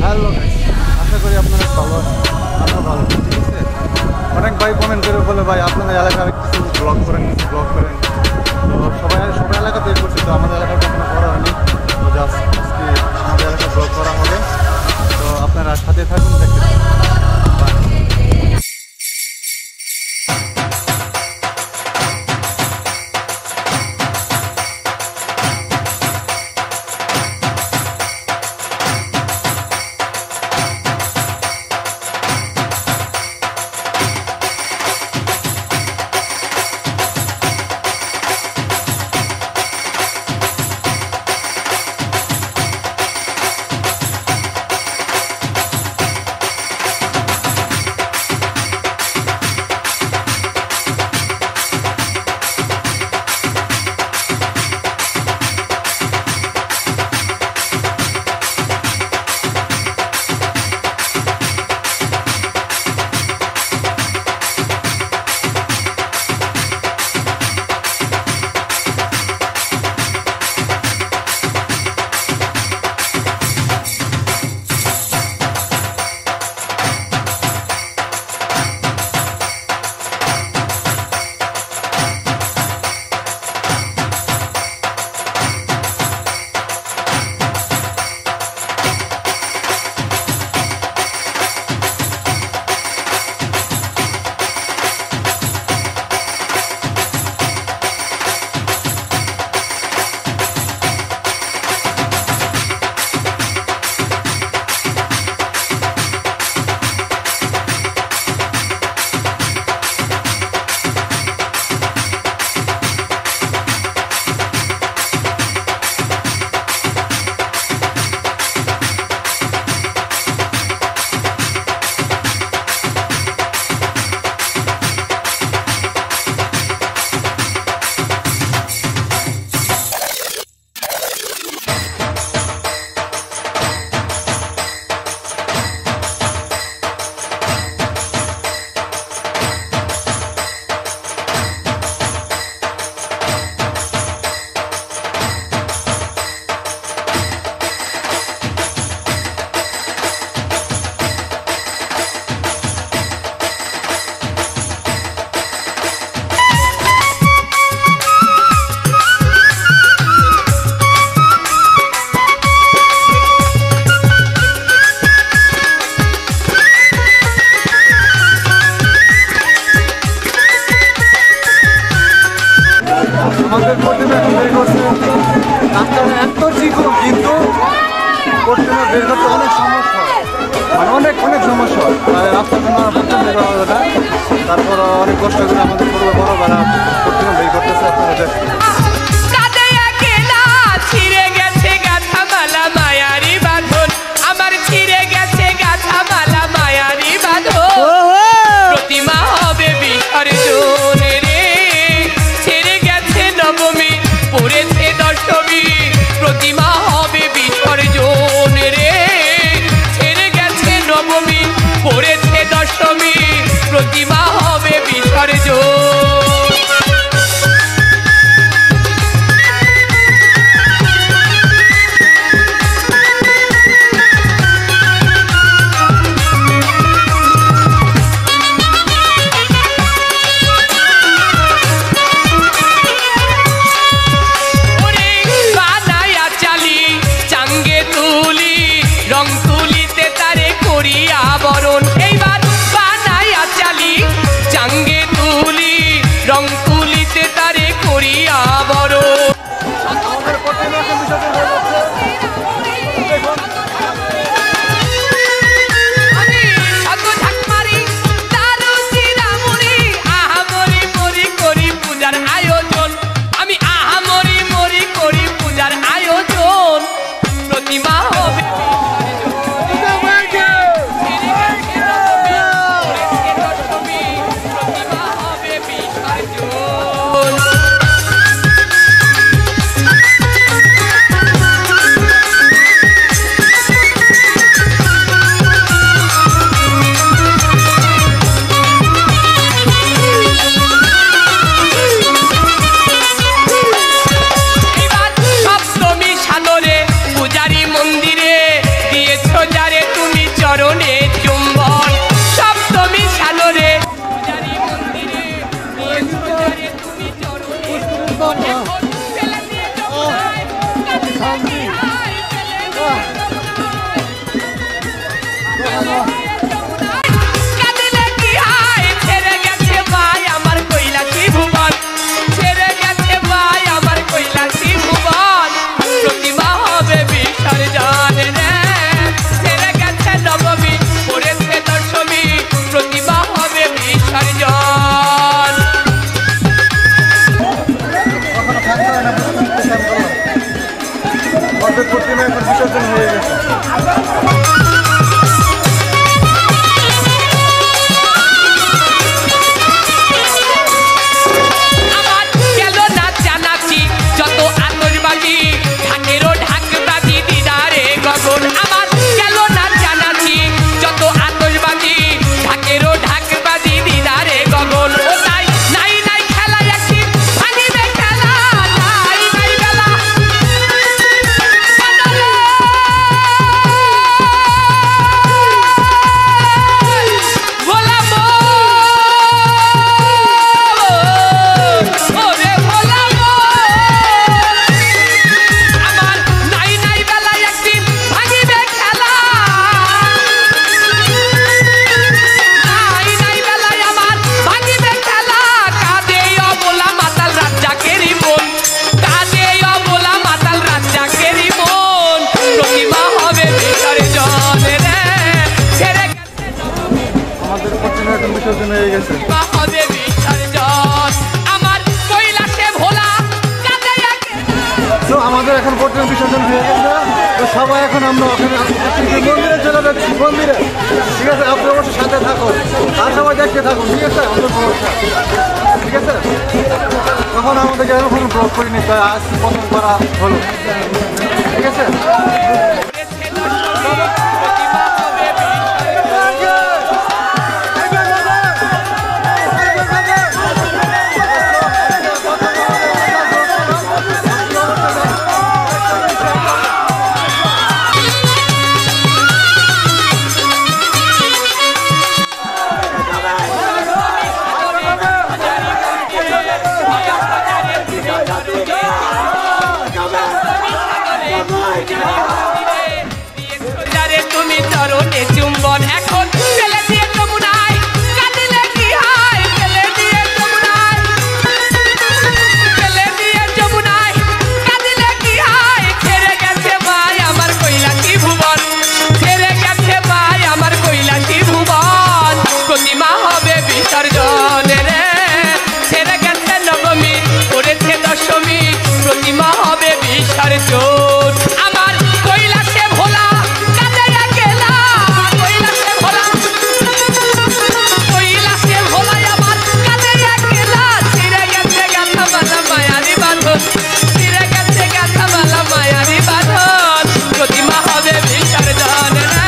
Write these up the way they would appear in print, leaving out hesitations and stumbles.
Hello guys, আশা করি আপনারা ভালো আছেন। আমিও ভালো আছি, ঠিক আছে। অনেক ভাই কমেন্ট করে বলে ভাই আপনাদের এলাকায় কিছু ব্লগ করেন, কিছু ব্লগ করেন। তো সবাই এলাকাতেই করছে, তো আমাদের এলাকায় কখনো করা হয়নি। তো জাস্ট আজকে আমাদের এলাকায় ব্লগ করা হবে। তো আপনারা সাথে থাকুন, দেখতে থাকুন। আমাদের প্রতিমা এখন বের করছে, রাস্তাটা এত চিকন, কিন্তু প্রতিমা বের করতে অনেক সমস্যা হয়, মানে অনেক সমস্যা হয়। রাস্তাটা না প্রথম বের করা যাবে না, তারপর অনেক কষ্ট করে আমাদের বড় বেড়া প্রতিমা বের করতেছে। আপনারা দেখছেন প্রতিমা হবে বিসর্জন। প্রতিমা হবে কাঁদিলে কি হয় ছেড়ে গেছে ভাই আমার কৈলাসী ভুবন, ছেড়ে গেছে ভাই আমার কৈলাসী ভুবন, প্রতিমা হবে বিসর্জন রে, ছেড়ে গেছে নবমী পড়েছে দশমী, প্রতিমা হবে বিসর্জন। কখনো থাকতে হয় না, অর্ধেক প্রতিমা এখন বিসর্জন হয়ে গেছে। আমার গেল না জানাচ্ছি যত আতশবাজি, ঢাকেরও ঢাকবাজি দিদারে গগন, আমার গেল না জানাচ্ছি যত আতশবাজি, ঢাকেরও ঢাকবাজি দিদারে গগন। ও তাই নাই নাই খেলা একটি ভাঙিবে খেলা, নাই নাই বেলা বাদলে ভোলা মোর, ওরে ভোলা মোর, আমার নাই নাই বেলায় একদিন ভাঙিবে খেলা, নাই নাই বেলায় আমার ভাঙিবে খেলা, কাঁদে অবলা মাতাল রাজ্জাকেরই মন, কাঁদে অবলা মাতাল রাজ্জাকেরই মন, প্রতিমা হবে বিসর্জন রে, ছেড়ে গেছে আমাদের প্রতিমা এখন বিসর্জন হয়ে গেছে। প্রতিমা হবে বিসর্জন, আমার কৈলাসে ভোলা কাঁদে একেলা। তো আমাদের এখন প্রতিমা বিসর্জন হয়ে গেছে, তো সবাই এখন আমরা ওখানে মন্দিরে চলে যাচ্ছি, মন্দিরে। ঠিক আছে, আপনি অবশ্যই সাথে থাকুন আর সবাই দেখতে থাকুন, ঠিক আছে? আমাদের সমস্যা, ঠিক আছে? তখন আমাদেরকে এরকম ব্লগ করিনি, তাই আজ প্রথম করা হলো, ঠিক আছে? প্রতিমা হবে বিসর্জন। যারে তুমি চরণে চুম্বন এখন ফেলে দিয়ে যমুনায়, কাঁদিলে কি হয় ফেলে দিয়ে যমুনায়, ফেলে দিয়ে যমুনায়, কাঁদিলে কি হয়, ছেড়ে গেছে ভাই আমার কৈলাসী ভুবন, ছেড়ে গেছে ভাই আমার কৈলাসী ভুবন, প্রতিমা হবে বিসর্জন রে, ছেড়ে গেছে নবমী পড়েছে দশমী, প্রতিমা হবে বিসর্জন। আমার কৈলাসে ভোলা কাঁদে একেলা, কৈলাসে ভোলা, কৈলাসে ভোলা আমার কাঁদে একেলা, ছিঁড়ে গেছে গাথা মালা মায়ারি বাঁধন, ছিঁড়ে গেছে গাথা মালা মায়ারি বাঁধন, প্রতিমা হবে বিসর্জন রে,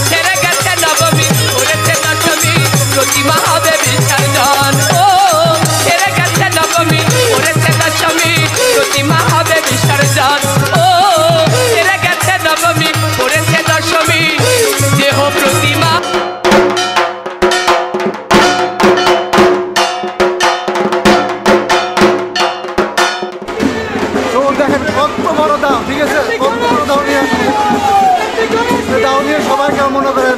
ছেড়ে গেছে নবমী পড়েছে দশমী, প্রতিমা হবে বিসর্জন। ও ছেড়ে গেছে নবমী পড়েছে দশমী, প্রতিমা হবে বিসর্জন। ও ছেড়ে গেছে নবমী পড়েছে দশমী, দেহ প্রতিমা। তো দেখেন কত বড় দাও, ঠিক আছে? কত বড় দাও নিয়ে, দাও নিয়ে সবাইকে মনে করেন